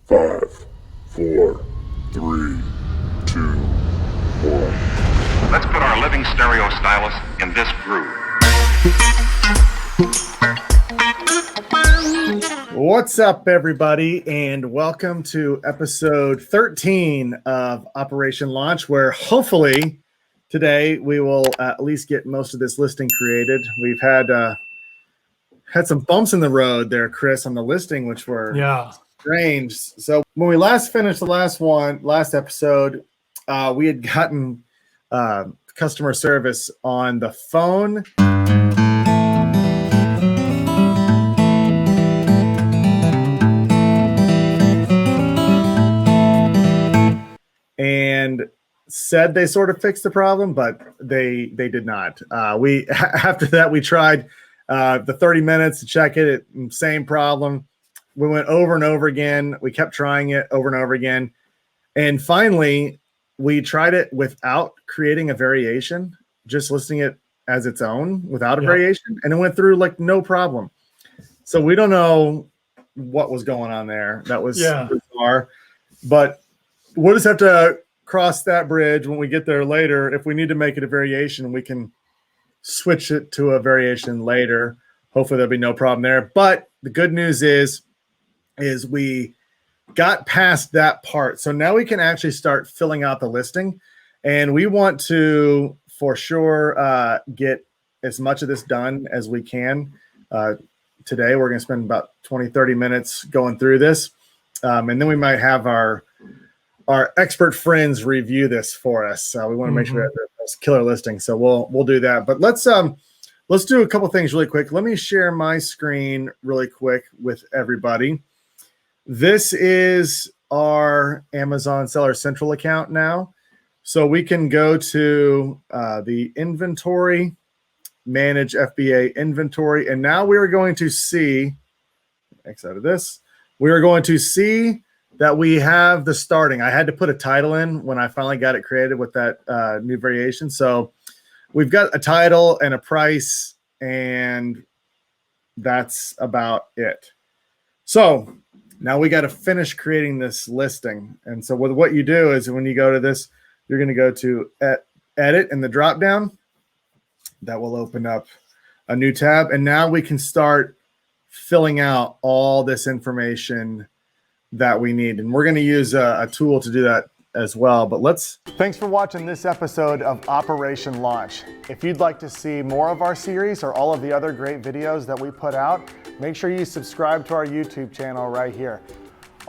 5, 4, 3, 2, 1. Let's put our living stereo stylus in this groove. What's up, everybody, and welcome to episode 13 of Operation Launch, where hopefully today we will at least get most of this listing created. We've had some bumps in the road there, Chris, on the listing, which were strange. So when we last finished the last episode, we had gotten customer service on the phone. And said they sort of fixed the problem, but they did not. After that, we tried the 30 minutes to check it, same problem. We went over and over again. We kept trying it over and over again. And finally, we tried it without creating a variation, just listing it as its own without a variation. And it went through like no problem. So we don't know what was going on there. That was bizarre. But we'll just have to cross that bridge when we get there later. If we need to make it a variation, we can switch it to a variation later. Hopefully there'll be no problem there. But the good news is we got past that part. So now we can actually start filling out the listing. And we want to, for sure, get as much of this done as we can. Today, we're going to spend about 20, 30 minutes going through this. And then we might have our expert friends review this for us. We want to make sure we have this killer listing. So we'll do that. But let's do a couple things really quick. Let me share my screen really quick with everybody. This is our Amazon Seller Central account now. So we can go to the inventory, manage FBA inventory. And now we are going to see, X out of this, we are going to see that we have the starting. I had to put a title in when I finally got it created with that new variation. So we've got a title and a price, and that's about it. So now we got to finish creating this listing. And so what you do is when you go to this, you're going to go to edit in the drop down. That will open up a new tab. And now we can start filling out all this information that we need. And we're going to use a tool to do that as well. But thanks for watching this episode of Operation Launch. If you'd like to see more of our series or all of the other great videos that we put out, make sure you subscribe to our YouTube channel right here.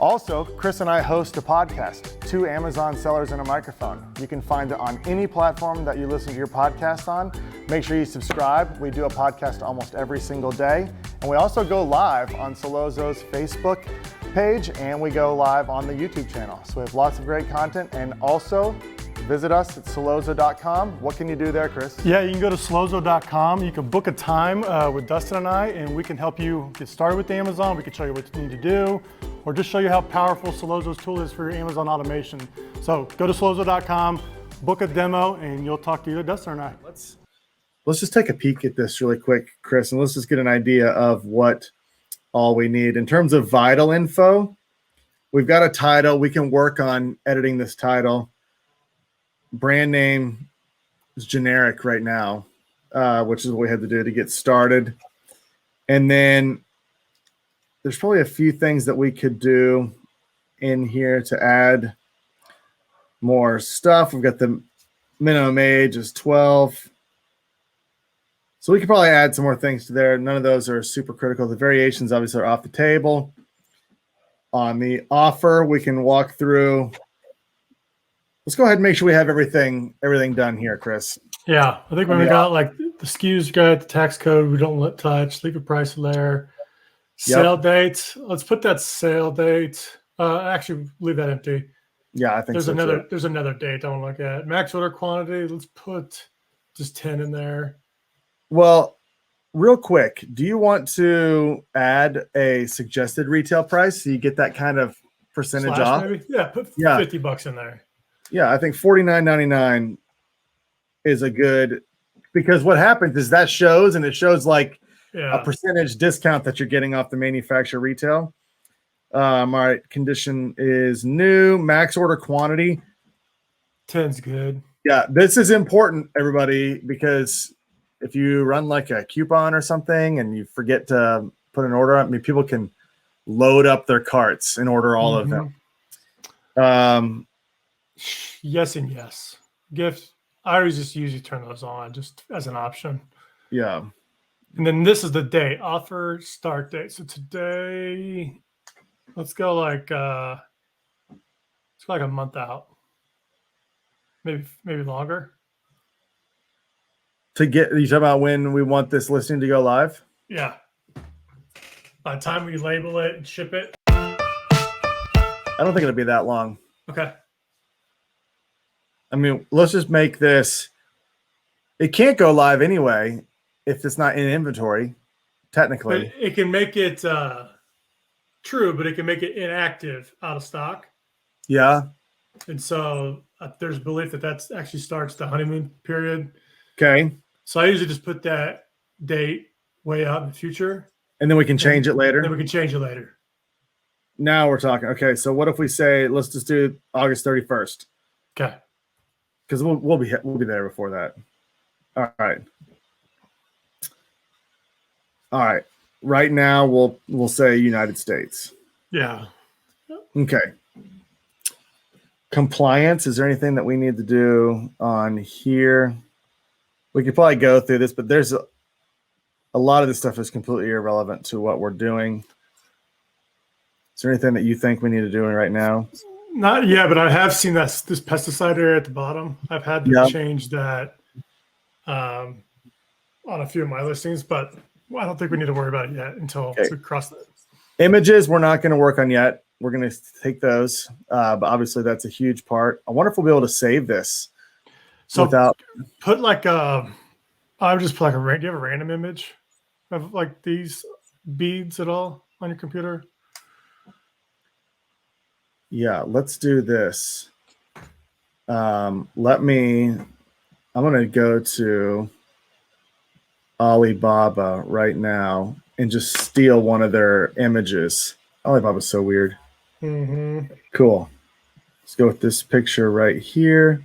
Also, Chris and I host a podcast, Two Amazon Sellers and a Microphone. You can find it on any platform that you listen to your podcast on. Make sure you subscribe. We do a podcast almost every single day. And we also go live on Sellozo's Facebook page, and we go live on the YouTube channel. So we have lots of great content. And also visit us at Sellozo.com. What can you do there, Chris? Yeah, you can go to Sellozo.com. You can book a time with Dustin and I, and we can help you get started with Amazon. We can show you what you need to do, or just show you how powerful Sellozo's tool is for your Amazon automation. So go to Sellozo.com, book a demo, and you'll talk to either Dustin or I. Let's just take a peek at this really quick, Chris, and let's just get an idea of what all we need. In terms of vital info, we've got a title. We can work on editing this title. Brand name is generic right now, which is what we had to do to get started. And then there's probably a few things that we could do in here to add more stuff. We've got the minimum age is 12. So we could probably add some more things to there. None of those are super critical. The variations obviously are off the table. On the offer, we can walk through. Let's go ahead and make sure we have everything done here, Chris. Yeah, I think when we got like the SKUs, got the tax code, we don't let touch, leave a price there. Sale date. Let's put that sale date. Actually, leave that empty. Yeah, I think there's another date I want to look at. Max order quantity. Let's put just 10 in there. Well, real quick, do you want to add a suggested retail price so you get that kind of percentage off? Maybe? Yeah, put $50 in there. Yeah, I think $49.99 is a good, because what happens is that shows, and it shows like a percentage discount that you're getting off the manufacturer retail. All right, condition is new. Max order quantity. 10's good. Yeah, this is important, everybody, because if you run like a coupon or something and you forget to put an order up, I mean, people can load up their carts and order all of them. Yes and yes. Gift. I always just usually turn those on just as an option. Yeah. And then this is the date. Offer start date. So today, let's go like a month out. Maybe longer. To get you talk about when we want this listing to go live? Yeah. By the time we label it and ship it. I don't think it'll be that long. Okay. I mean, let's just make this. It can't go live anyway if it's not in inventory, technically. But it can make it true, but it can make it inactive out of stock. Yeah. And so there's belief that actually starts the honeymoon period. Okay. So I usually just put that date way out in the future. And then we can change it later. Then we can change it later. Now we're talking. Okay, so what if we say let's just do August 31st? Okay. Because we'll be there before that. All right. All right. Right now we'll say United States. Yeah. Okay. Compliance. Is there anything that we need to do on here? We could probably go through this, but there's a lot of this stuff is completely irrelevant to what we're doing. Is there anything that you think we need to do right now? Not yet, but I have seen this pesticide area at the bottom. I've had to change that on a few of my listings, but I don't think we need to worry about it yet until we cross that. Images, we're not going to work on yet. We're going to take those, but obviously that's a huge part. I wonder if we'll be able to save this. So without put like I would just put like do you have a random image of like these beads at all on your computer? Yeah, let's do this. I'm going to go to Alibaba right now and just steal one of their images. Alibaba's so weird. Mm-hmm. Cool. Let's go with this picture right here.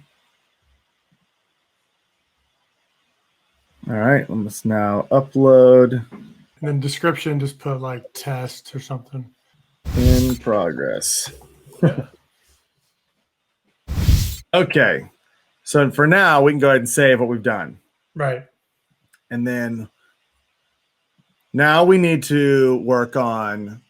All right, let's now upload. And then description, just put like test or something. In progress. Yeah. Okay. So for now, we can go ahead and save what we've done. Right. And then now we need to work on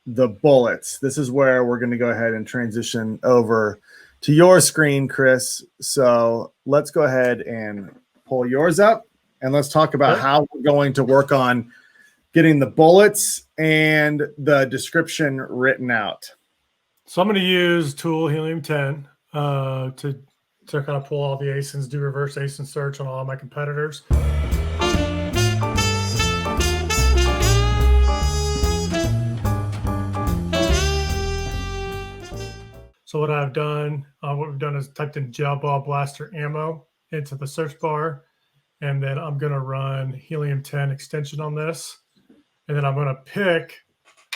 the bullets. This is where we're going to go ahead and transition over to your screen, Chris. So let's go ahead and pull yours up and let's talk about how we're going to work on getting the bullets and the description written out. So I'm going to use tool Helium 10 to kind of pull all the ASINs, do reverse ASIN search on all my competitors. So what I've done, what we've done is typed in gel ball blaster ammo into the search bar, and then I'm going to run Helium 10 extension on this, and then I'm going to pick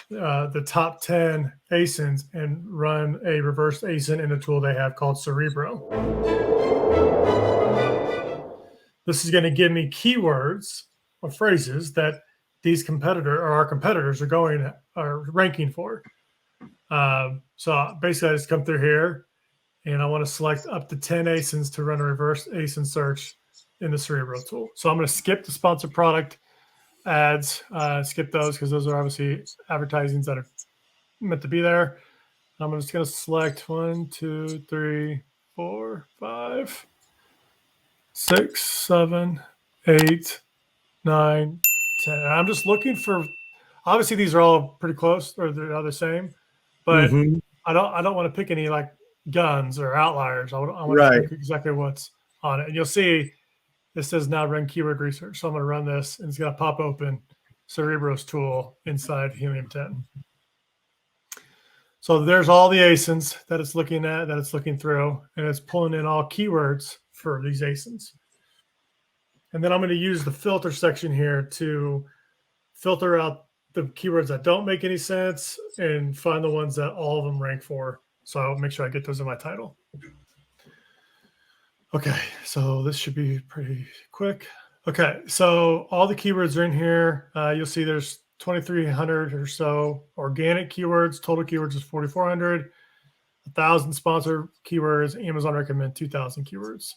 the top 10 ASINs and run a reverse ASIN in a tool they have called Cerebro. This is going to give me keywords or phrases that our competitors are ranking for. So basically I just come through here and I want to select up to 10 ASINs to run a reverse ASIN search in the Cerebro tool. So I'm going to skip the sponsored product ads, skip those because those are obviously advertisings that are meant to be there. I'm just going to select 1, 2, 3, 4, 5, 6, 7, 8, 9, 10. And I'm just looking for, obviously these are all pretty close or they're all the same, but I don't want to pick any like guns or outliers. I want to pick exactly what's on it. And you'll see this says now run keyword research. So I'm going to run this and it's going to pop open Cerebro's tool inside Helium 10. So there's all the ASINs that it's looking at, that it's looking through, and it's pulling in all keywords for these ASINs. And then I'm going to use the filter section here to filter out the keywords that don't make any sense and find the ones that all of them rank for. So I'll make sure I get those in my title. Okay, so this should be pretty quick. Okay, so all the keywords are in here. You'll see there's 2,300 or so organic keywords. Total keywords is 4,400. 1,000 sponsored keywords. Amazon recommend 2,000 keywords.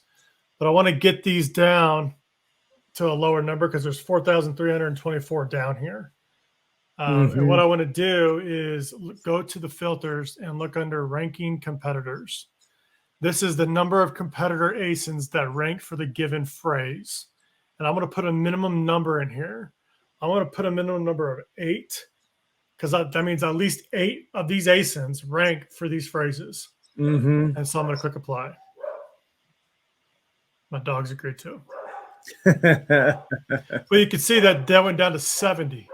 But I want to get these down to a lower number because there's 4,324 down here. And what I want to do is go to the filters and look under ranking competitors. This is the number of competitor ASINs that rank for the given phrase. And I'm going to put a minimum number in here. I want to put a minimum number of 8 because that means at least 8 of these ASINs rank for these phrases. And so I'm going to click apply. My dogs agree too. But you can see that went down to 70.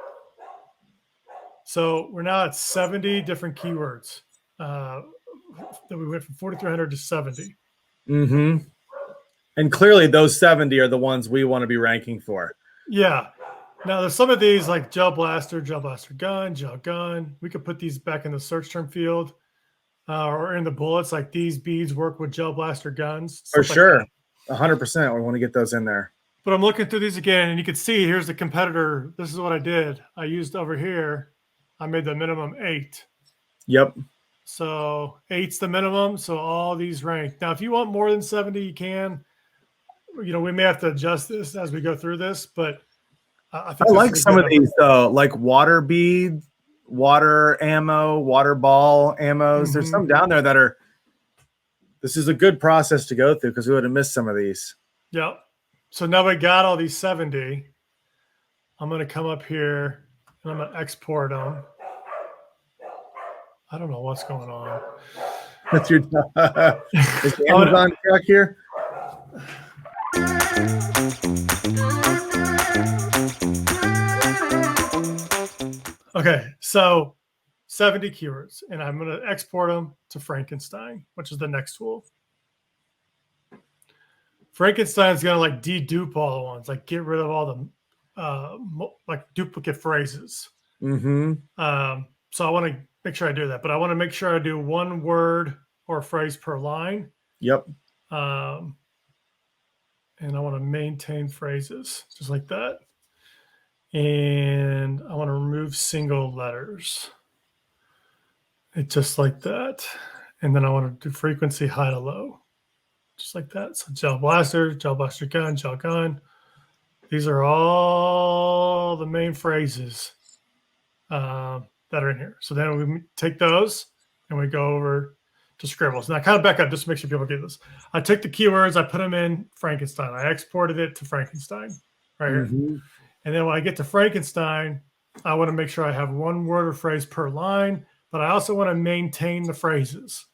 So we're now at 70 different keywords. That we went from 4,300 to 70. And clearly those 70 are the ones we want to be ranking for. Yeah. Now there's some of these like gel blaster gun, gel gun. We could put these back in the search term field or in the bullets. Like these beads work with gel blaster guns. For sure. 100%. We want to get those in there. But I'm looking through these again, and you can see here's the competitor. This is what I did. I used over here. I made the minimum 8. Yep. So 8's the minimum. So all these rank. Now, if you want more than 70, you can. You know, we may have to adjust this as we go through this, but I think I like some of these though, like water bead, water ammo, water ball ammos. There's some down there that are. This is a good process to go through because we would have missed some of these. Yep. So now we got all these 70. I'm going to come up here and I'm going to export them. I don't know what's going on. That's your is the Amazon truck here? Okay, so 70 keywords, and I'm going to export them to Frankenstein, which is the next tool. Frankenstein's going to like dedupe all the ones, like get rid of all the like duplicate phrases. So I want to make sure I do that, but I want to make sure I do one word or phrase per line. Yep. And I want to maintain phrases just like that. And I want to remove single letters. It's just like that. And then I want to do frequency high to low. Just like that. So gel blaster gun, gel gun. These are all the main phrases that are in here. So then we take those and we go over to scribbles. Now, kind of back up just to make sure people get this. I took the keywords, I put them in Frankenstein. I exported it to Frankenstein right here. And then when I get to Frankenstein, I want to make sure I have one word or phrase per line, but I also want to maintain the phrases.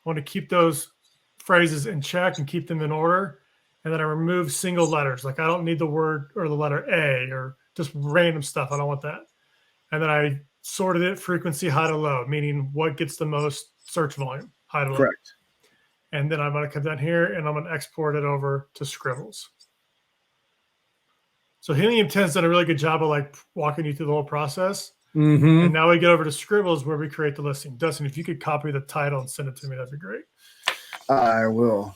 I want to keep those phrases in check and keep them in order. And then I remove single letters. Like I don't need the word or the letter A or just random stuff. I don't want that. And then I sorted it frequency high to low, meaning what gets the most search volume, high to low. Correct. And then I'm going to come down here and I'm going to export it over to Scribbles. So Helium 10's done a really good job of like walking you through the whole process. And now we get over to Scribbles where we create the listing. Dustin, if you could copy the title and send it to me, that'd be great. I will.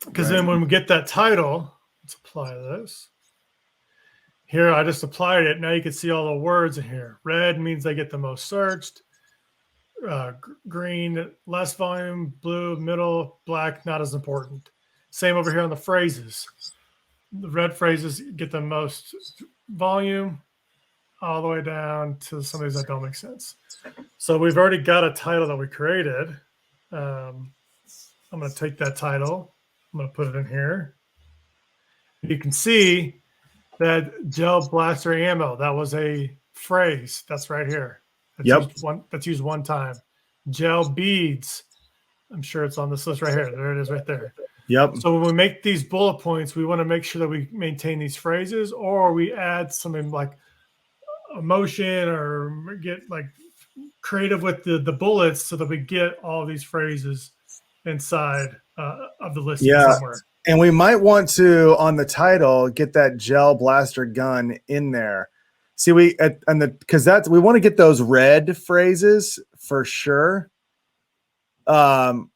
Because then when we get that title, let's apply this. Here, I just applied it. Now you can see all the words in here. Red means they get the most searched. Green, less volume. Blue, middle. Black, not as important. Same over here on the phrases. The red phrases get the most volume all the way down to some of these that don't make sense. So we've already got a title that we created. I'm going to take that title. I'm going to put it in here. You can see that gel blaster ammo, that was a phrase. That's right here. That's used one time. Gel beads. I'm sure it's on this list right here. There it is right there. Yep. So when we make these bullet points, we want to make sure that we maintain these phrases or we add something like emotion or get like creative with the bullets so that we get all these phrases inside of the list somewhere. And we might want to, on the title, get that gel blaster gun in there See, we want to get those red phrases for sure. You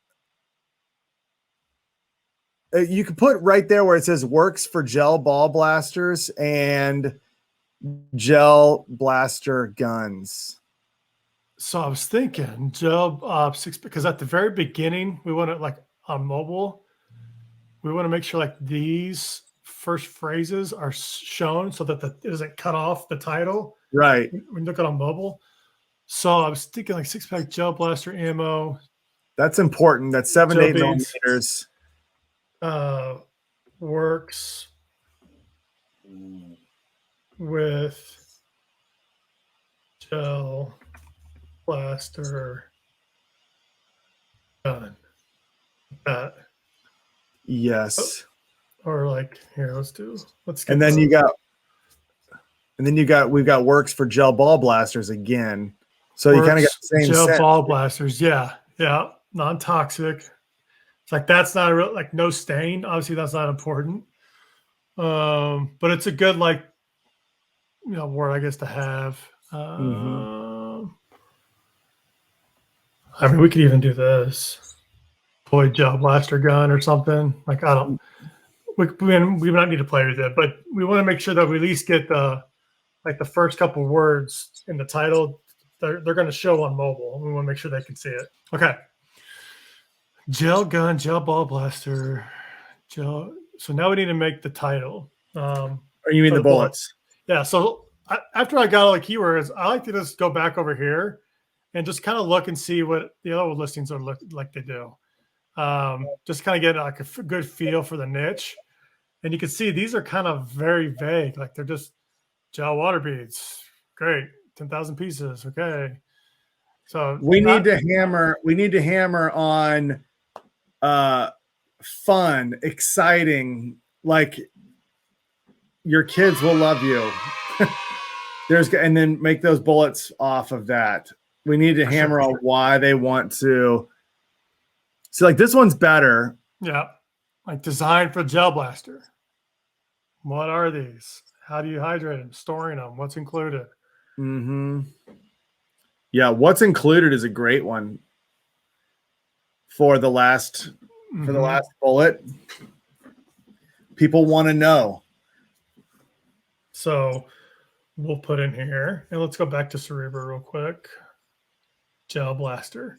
can put right there where it says works for gel ball blasters and gel blaster guns. So I was thinking gel six, because at the very beginning we want to, like on mobile, we want to make sure like these first phrases are shown so that it doesn't cut off the title. Right. When you look at on mobile. So I was thinking like 6-pack gel blaster ammo. That's important. That's 7 to 8 Gel beads. millimeters. Works with gel blaster gun. That. Yes. Or like here, let's get and then we've got works for gel ball blasters again. So you kind of got the same gel sense. ball blasters. Yeah. Non-toxic. It's like that's not a real, like no stain. Obviously, that's not important. But it's a good word, I guess, to have. I mean, we could even do this. Toy gel blaster gun or something. Like we might need to play with it, but we want to make sure that we at least get the first couple words in the title. They're going to show on mobile. We want to make sure they can see it. Okay. Gel gun, gel ball blaster, gel. So now we need to make the title. Or you mean the bullets? Yeah. So after I got all the keywords, I like to just go back over here and just kind of look and see what the other listings are like they do. Just kind of get like a good feel for the niche. And you can see these are kind of very vague. Like they're just gel water beads. Great. 10,000 pieces. Okay. So we need to hammer on fun, exciting, like your kids will love you. And then make those bullets off of that. We need to hammer on why they want to. So like this one's better. Yeah. Like designed for gel blaster. What are these? How do you hydrate them? Storing them? What's included? Yeah, what's included is a great one for the last bullet. People want to know. So we'll put in here, and let's go back to Cerebro real quick. Gel blaster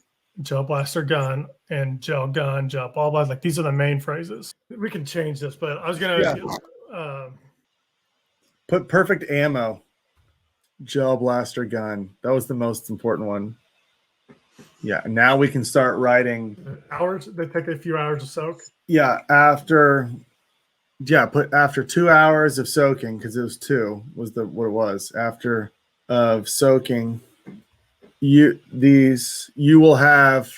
gun, and gel gun, gel ball blast. Like these are the main phrases. We can change this, but I was gonna put perfect ammo. Gel blaster gun. That was the most important one. Yeah. Now we can start writing. Hours. They take a few hours to soak. Yeah. After 2 hours of soaking, because it was 2 was what it was. After of soaking, you will have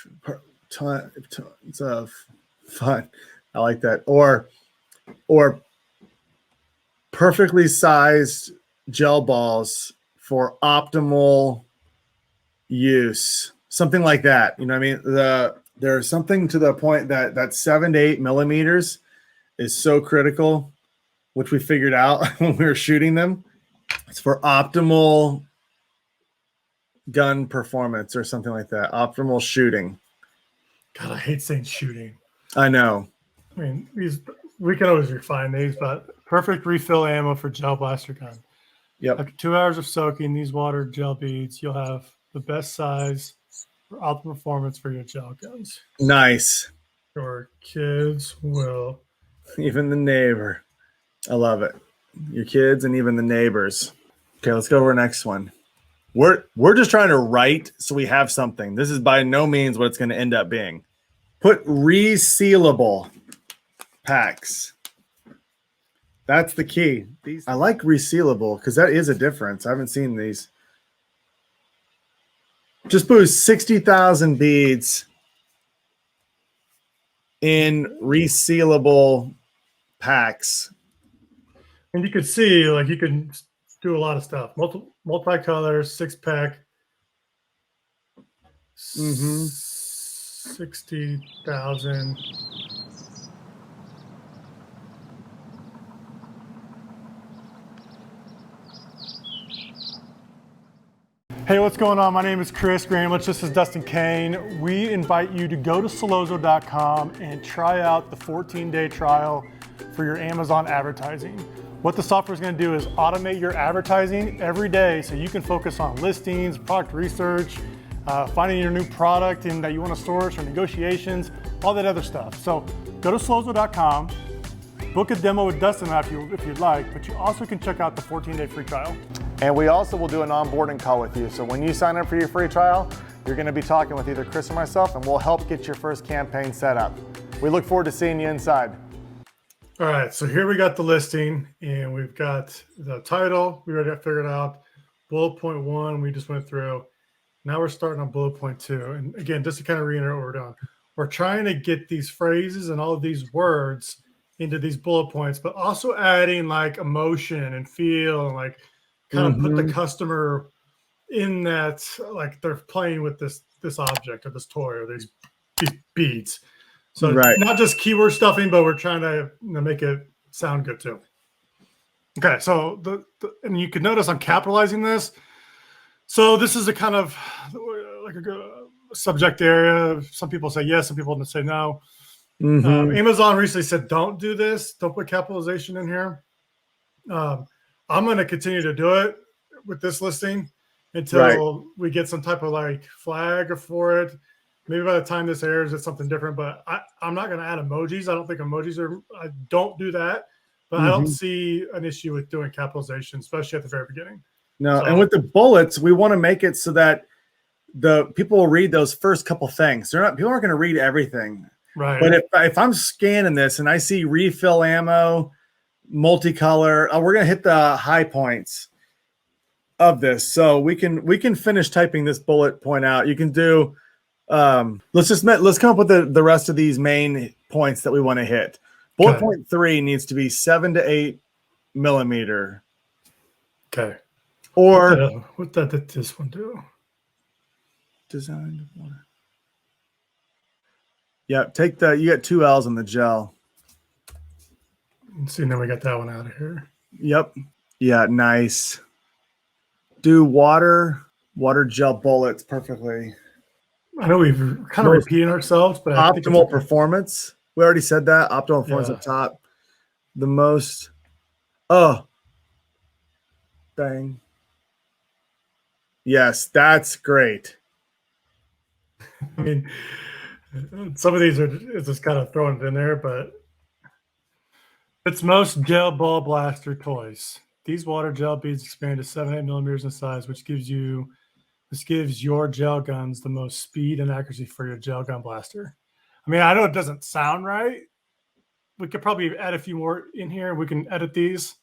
tons of fun. I like that. Or perfectly sized gel balls for optimal use, something like that. You know what I mean? There's something to the point that 7 to 8 millimeters is so critical, which we figured out when we were shooting them. It's for optimal gun performance or something like that. Optimal shooting. God, I hate saying shooting. I know. I mean, we can always refine these, but perfect refill ammo for gel blaster gun. Yep. After 2 hours of soaking these water gel beads, you'll have the best size for optimal performance for your gel guns. Nice. Your kids will. Even the neighbor. I love it. Your kids and even the neighbors. Okay, let's go over the next one. We're just trying to write so we have something. This is by no means what it's going to end up being. Put resealable packs. That's the key. I like resealable because that is a difference. I haven't seen these. Just boost 60,000 beads in resealable packs. And you could see, like, you can do a lot of stuff. Multicolor, 6-pack. 60,000. Hey, what's going on? My name is Chris Gramlich. This is Dustin Kane. We invite you to go to Sellozo.com and try out the 14-day trial for your Amazon advertising. What the software is going to do is automate your advertising every day so you can focus on listings, product research, finding your new product and that you want to source, or negotiations, all that other stuff. So go to Sellozo.com, book a demo with Dustin if you'd like, but you also can check out the 14-day free trial. And we also will do an onboarding call with you. So when you sign up for your free trial, you're going to be talking with either Chris or myself, and we'll help get your first campaign set up. We look forward to seeing you inside. All right, so here we got the listing, and we've got the title. We already got figured out. Bullet point 1, we just went through. Now we're starting on bullet point 2. And again, just to kind of reiterate what we're doing, we're trying to get these phrases and all of these words into these bullet points, but also adding like emotion and feel and like kind of put the customer in that, like they're playing with this object or this toy or these beads. So not just keyword stuffing, but we're trying to make it sound good too. Okay, so and you can notice I'm capitalizing this. So this is a kind of like a subject area. Some people say yes, some people say no. Amazon recently said don't do this. Don't put capitalization in here. I'm going to continue to do it with this listing until we get some type of like flag for it. Maybe by the time this airs, it's something different, but I'm not going to add emojis. I don't think emojis I don't do that, but I don't see an issue with doing capitalization, especially at the very beginning. No, and with the bullets, we want to make it so that the people will read those first couple things. People aren't going to read everything. Right. But if I'm scanning this and I see refill ammo, multicolor, we're going to hit the high points of this. So we can finish typing this bullet point out. You can do let's come up with the rest of these main points that we want to hit. Bullet point 3 needs to be 7 to 8 millimeter. Okay. Or what did this one do? Designed. Yeah, you got 2 L's in the gel. Let's see, now we got that one out of here. Yep. Yeah, nice. Do water gel bullets perfectly. I know we've kind of repeating ourselves, but optimal performance. We already said that. Optimal performance up top. The most. Oh. Bang. Yes, that's great. I mean, some of these are just kind of throwing it in there, but it's most gel ball blaster toys. These water gel beads expand to 7 to 8 millimeters in size, which gives your gel guns the most speed and accuracy for your gel gun blaster. I mean, I know it doesn't sound right. We could probably add a few more in here. We can edit these.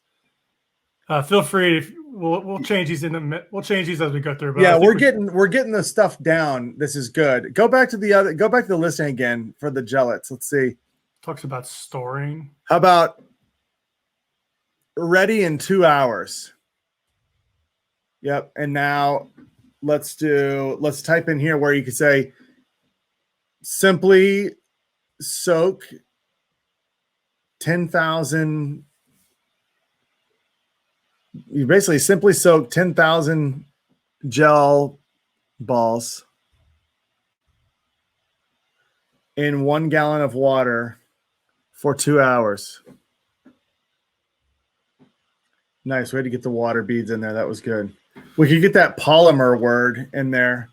Feel free. We'll change these we'll change these as we go through. But yeah, we're getting the stuff down. This is good. Go back to the listing again for the gellets. Let's see. Talks about storing. How about ready in 2 hours? Yep. And now let's type in here where you could say simply soak 10,000. You basically simply soak 10,000 gel balls in 1 gallon of water for 2 hours. Nice. We had to get the water beads in there. That was good. We could get that polymer word in there.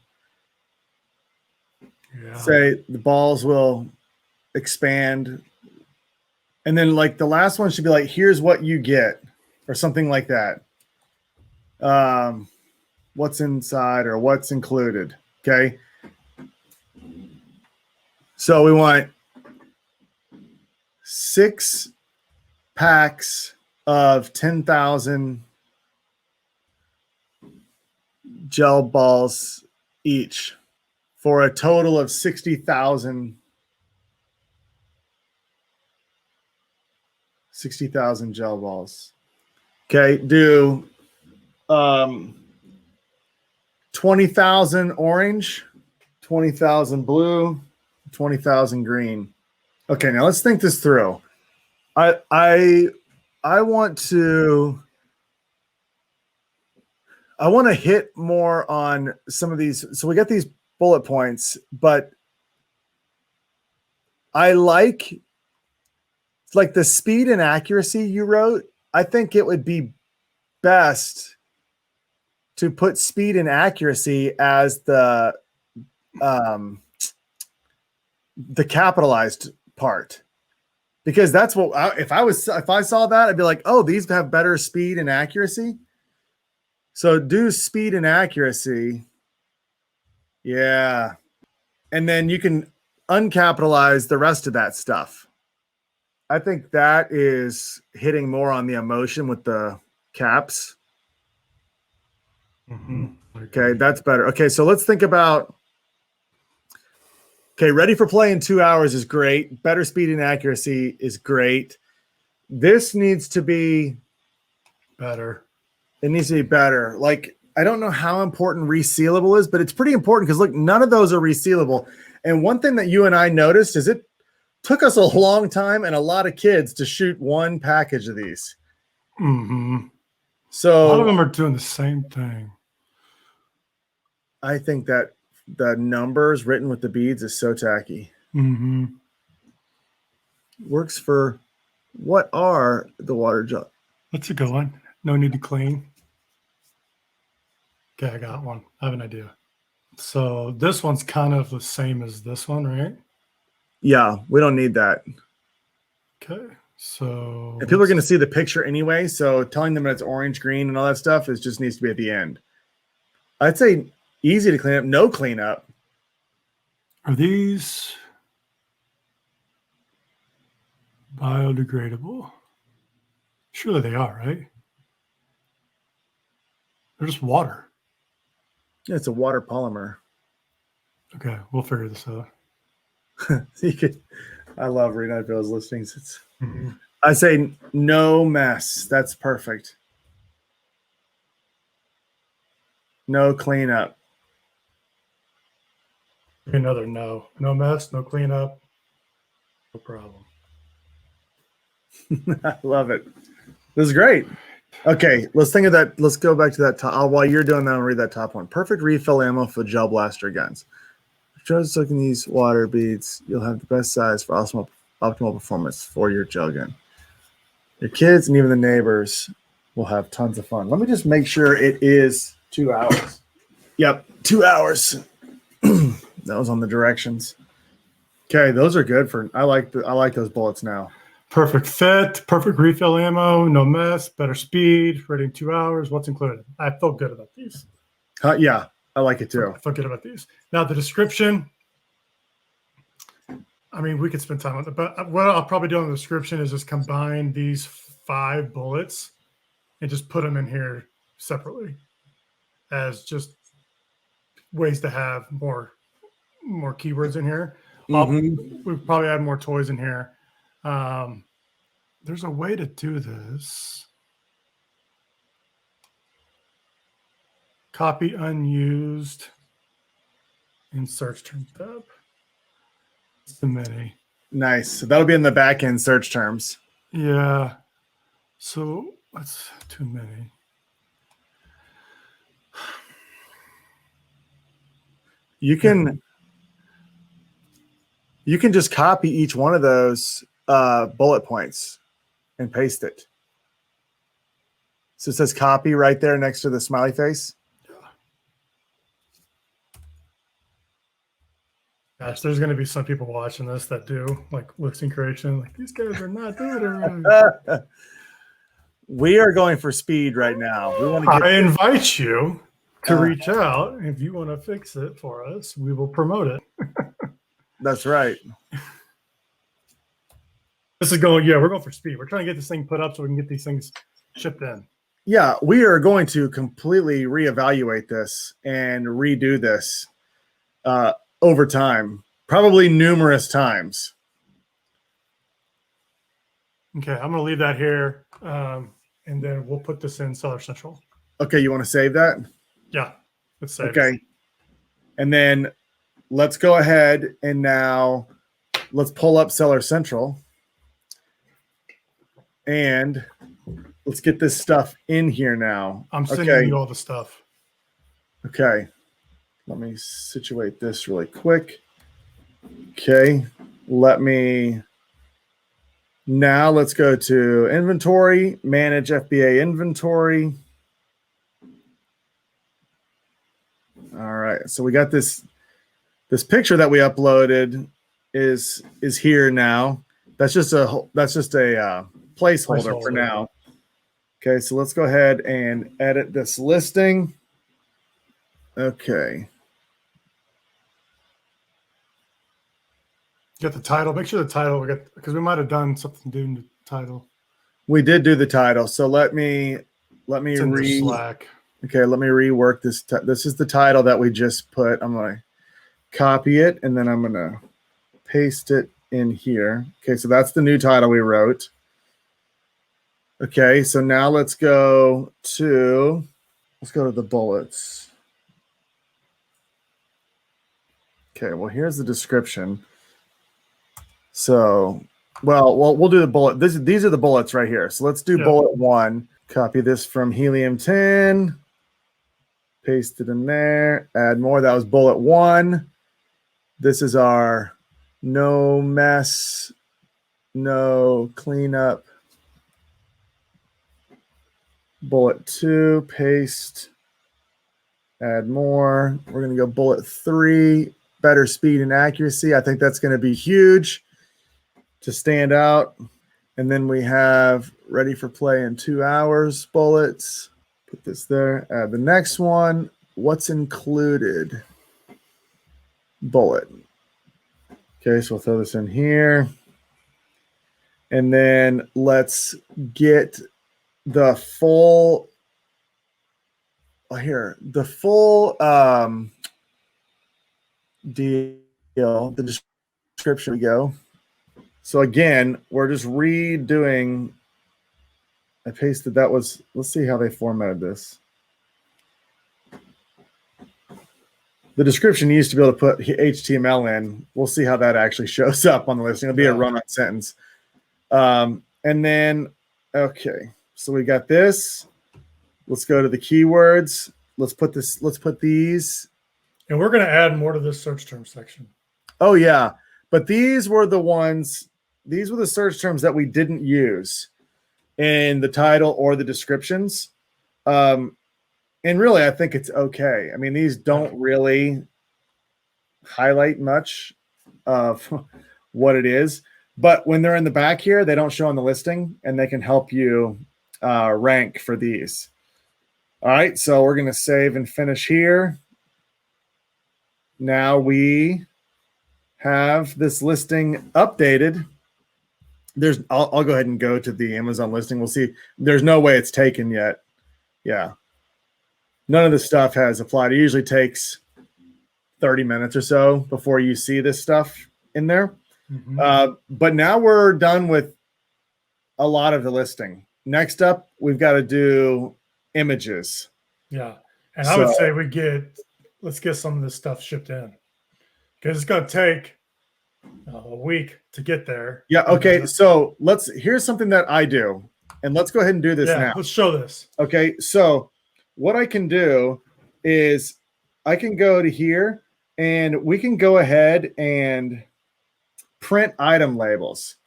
Yeah. Say the balls will expand. And then like the last one should be like, here's what you get, or something like that. What's inside or what's included. Okay. So we want 6 packs of 10,000 gel balls each for a total of 60,000 gel balls. Okay, do 20,000 orange, 20,000 blue, 20,000 green. Okay, now let's think this through. I want to I want to hit more on some of these. So we got these bullet points, but I like the speed and accuracy you wrote. I think it would be best to put speed and accuracy as the capitalized part, because that's what if I saw that, I'd be like, oh, these have better speed and accuracy. So do speed and accuracy. Yeah. And then you can uncapitalize the rest of that stuff. I think that is hitting more on the emotion with the caps. Okay, that's better. Okay, so let's think about. Okay, ready for play in 2 hours is great. Better speed and accuracy is great. This needs to be better. It needs to be better. Like, I don't know how important resealable is, but it's pretty important because, look, none of those are resealable. And one thing that you and I noticed is it took us a long time and a lot of kids to shoot one package of these. Mm-hmm. So a lot of them are doing the same thing. I think that the numbers written with the beads is so tacky. Mm-hmm. Works for what are the water jar? That's a good one. No need to clean. Okay, I got one. I have an idea. So this one's kind of the same as this one, right? Yeah, we don't need that. Okay, so and people are going to see the picture anyway, so telling them it's orange, green, and all that stuff is just needs to be at the end. I'd say easy to clean up, no cleanup. Are these biodegradable? Surely they are, right? They're just water. Yeah, it's a water polymer. Okay, we'll figure this out. I love reading out those listings. I say no mess. That's perfect. No cleanup. Another no. No mess, no cleanup. No problem. I love it. This is great. Okay, let's think of that. Let's go back to that top. While you're doing that, I'll read that top one. Perfect refill ammo for gel blaster guns. Just looking these water beads, you'll have the best size for optimal performance for your gel gun. Your kids and even the neighbors will have tons of fun. Let me just make sure it is 2 hours. Yep, 2 hours. That was on the directions. Okay, those are good for. I like those bullets now. Perfect fit, perfect refill ammo, no mess, better speed, ready in 2 hours. What's included? I feel good about these. Yeah, I like it too. I feel good about these. Now the description. I mean, we could spend time on it, but what I'll probably do in the description is just combine these 5 bullets and just put them in here separately as just ways to have more keywords in here. We probably add more toys in here. There's a way to do this. Copy unused in search term tab. It's too many. Nice. So that'll be in the back end search terms. Yeah. So that's too many. You can just copy each one of those bullet points and paste it. So it says copy right there next to the smiley face. Gosh, there's going to be some people watching this that do like listing creation. Like, these guys are not doing it right. We are going for speed right now. We want to. I invite you to reach out. If you want to fix it for us, we will promote it. That's right. This is going. Yeah, we're going for speed. We're trying to get this thing put up so we can get these things shipped in. Yeah, we are going to completely reevaluate this and redo this over time, probably numerous times. Okay, I'm going to leave that here, and then we'll put this in Seller Central. Okay, you want to save that? Yeah, let's save it. Okay. And then let's go ahead and now let's pull up Seller Central. And let's get this stuff in here now. I'm sending you all the stuff. Okay. Let me situate this really quick. Okay. Now let's go to inventory, manage FBA inventory. All right. So we got this picture that we uploaded is here now. That's just a placeholder for now. Okay, so let's go ahead and edit this listing. Okay. Get the title. Make sure the title because we might have done something doing the title. We did do the title. So let me Slack. Okay, let me rework this. This is the title that we just put. I'm going to copy it and then I'm going to paste it in here. Okay, so that's the new title we wrote. Okay, so now let's go to the bullets. Okay, well, here's the description. So, we'll do the bullet. These are the bullets right here. So let's do bullet 1. Copy this from Helium 10. Paste it in there. Add more. That was bullet 1. This is our no mess, no cleanup. Bullet 2. Paste. Add more. We're going to go bullet 3. Better speed and accuracy. I think that's going to be huge to stand out. And then we have ready for play in 2 hours bullets. Put this there. Add the next one. What's included? Bullet. Okay, so we'll throw this in here. And then let's get the full deal, the description we go. So again, we're just redoing. I pasted that was, let's see how they formatted this. The description used to be able to put HTML in. We'll see how that actually shows up on the listing. It'll be a run-on sentence. And then, okay, so we got this. Let's go to the keywords. Let's put these. And we're going to add more to this search term section. Oh, yeah. But these were the search terms that we didn't use in the title or the descriptions. And really, I think it's okay. I mean, these don't really highlight much of what it is. But when they're in the back here, they don't show on the listing, and they can help you rank for these. All right, so we're going to save and finish here. Now we have this listing updated. I'll go ahead and go to the Amazon listing. We'll see. There's no way it's taken yet. Yeah. None of this stuff has applied. It usually takes 30 minutes or so before you see this stuff in there. Mm-hmm. But now we're done with a lot of the listing. Next up, we've got to do images. Yeah. And I would say let's get some of this stuff shipped in, because it's going to take a week to get there. Yeah. Okay. So here's something that I do, and let's go ahead and do this now. Let's show this. Okay. So what I can do is I can go to here and we can go ahead and print item labels.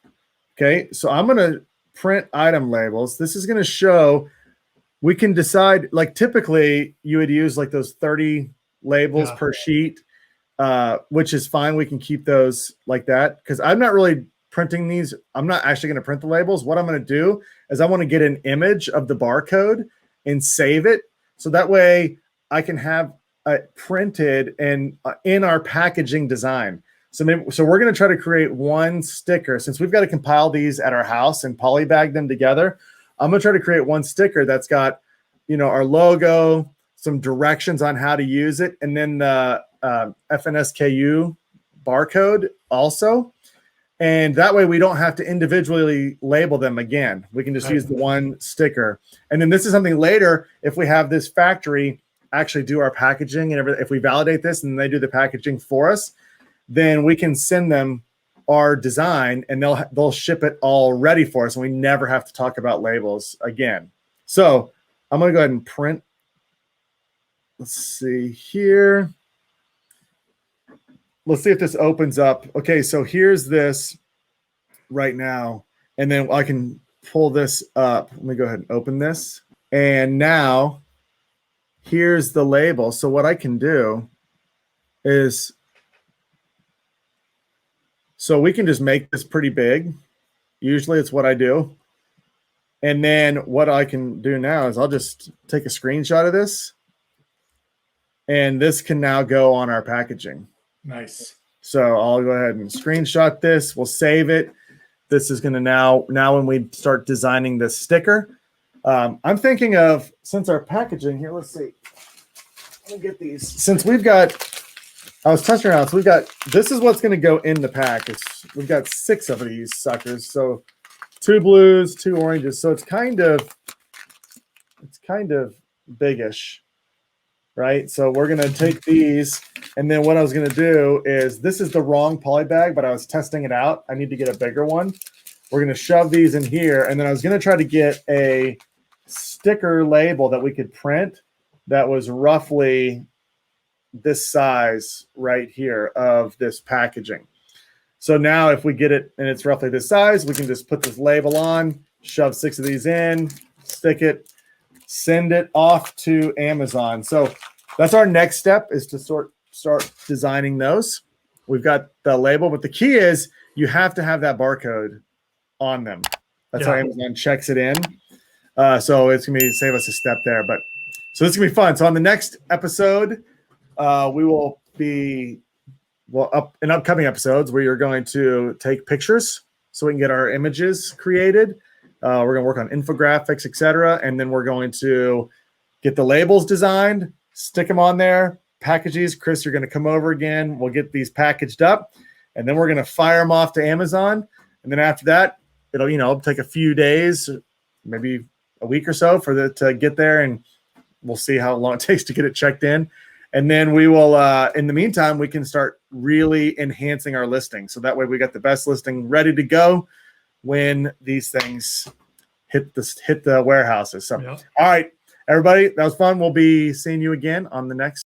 Okay. So I'm going to print item labels. This is going to show, we can decide, like typically you would use like those 30 labels per sheet, which is fine. We can keep those like that because I'm not really printing these. I'm not actually going to print the labels. What I'm going to do is I want to get an image of the barcode and save it. So that way I can have it printed and in our packaging design. So we're going to try to create one sticker. Since we've got to compile these at our house and polybag them together, I'm going to try to create one sticker that's got, our logo, some directions on how to use it, and then the FNSKU barcode also. And that way we don't have to individually label them again. We can just use the one sticker. And then this is something later, if we have this factory actually do our packaging and everything, if we validate this and they do the packaging for us, then we can send them our design and they'll ship it all ready for us, and we never have to talk about labels again. So I'm going to go ahead and print let's see here. Let's see if this opens up. Okay, so here's this right now. And then I can pull this up. Let me go ahead and open this. And now here's the label. So what I can do is, so we can just make this pretty big. Usually it's what I do. And then what I can do now is I'll just take a screenshot of this. And this can now go on our packaging. Nice. So I'll go ahead and screenshot this. We'll save it. This is going to now when we start designing this sticker, I'm thinking of, since our packaging here, let's see. Let me get these. Since we've got, I was testing around. So we've got, this is what's going to go in the pack. We've got 6 of these suckers. So 2 blues, 2 oranges. So it's kind of biggish, right? So we're going to take these. And then what I was going to do is, this is the wrong poly bag, but I was testing it out. I need to get a bigger one. We're going to shove these in here. And then I was going to try to get a sticker label that we could print that was roughly this size right here of this packaging. So now if we get it and it's roughly this size, we can just put this label on, shove 6 of these in, stick it, send it off to Amazon. So that's our next step, is to start designing those. We've got the label, but the key is you have to have that barcode on them. That's how Amazon checks it in. So it's going to save us a step there. But so this is going to be fun. So on the next episode, we will be, in upcoming episodes, we are going to take pictures so we can get our images created. We're going to work on infographics, etc. And then we're going to get the labels designed, stick them on there, packages. Chris, you're going to come over again. We'll get these packaged up, and then we're going to fire them off to Amazon. And then after that, it'll take a few days, maybe a week or so for it to get there, and we'll see how long it takes to get it checked in. And then we will, in the meantime, we can start really enhancing our listing. So that way we got the best listing ready to go when these things hit the warehouses. So, All right, everybody, that was fun. We'll be seeing you again on the next.